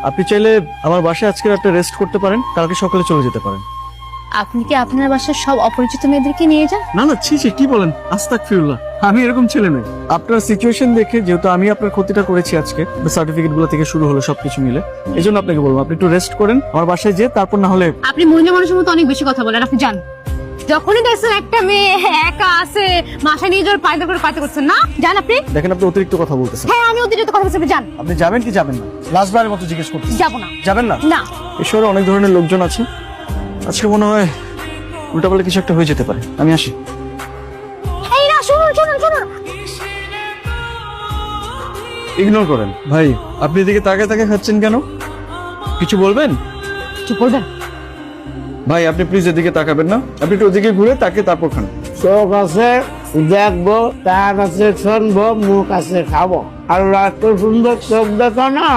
আপনি চাইলে আমার বাসায় আজকে একটা রেস্ট করতে পারেন, কালকে সকালে চলে যেতে পারেন। আপনি কি আপনার বাসার সব অপরিচিত মেয়েদেরকে নিয়ে যান? না না, ছি ছি, কি বলেন, আস্তাগফিরুল্লাহ, আমি এরকম ছেলে নই। আপনার সিচুয়েশন দেখে যেহেতু আমি আপনার ক্ষতিটা করেছি আজকে, সার্টিফিকেট গুলো থেকে শুরু হলো সবকিছু মিলে, এই জন্য আপনাকে বলবো আপনি একটু রেস্ট করেন, আমার বাসায় যেয়ে তারপর না হলে। আপনি মহিলা মানুষের মতো অনেক বেশি কথা বলেন, আপনি যান। যখনই দেখছেন একটা মেয়ে একা আছে, মাথায় নিয়ে যাওয়ার পায়দা করে পায়দা করছেন না, যান আপনি। দেখেন আপনি অতিরিক্ত কথা বলতেছেন। হ্যাঁ, আমি অতিরিক্ত কথা বলছি, আপনি যান। আপনি যাবেন কি যাবেন না? লাস্টবারের মতো জিজ্ঞেস করতেছি। যাবো না। যাবেন না? না। এই শহরে অনেক ধরনের লোকজন আছে, আজকে মনে হয় উল্টাপাল্টা কিছু একটা হয়ে যেতে পারে। আমি আসি। এই না, শুনুন শুনুন শুনুন। ইগনোর করেন। ভাই আপনি এদিকে তাকায় তাকায় খাচ্ছেন কেন? কিছু বলবেন? চুপ করবেন। ভাই আপনি প্লিজ এদিকে তাকাবেন না, আপনি একটু ওদিকে ঘুরে তাকে তারপর খান। চোখ আছে দেখবো, কান আছে শুনবো, মুখ আছে খাবো। আর এত সুন্দর চোখ দেখো না,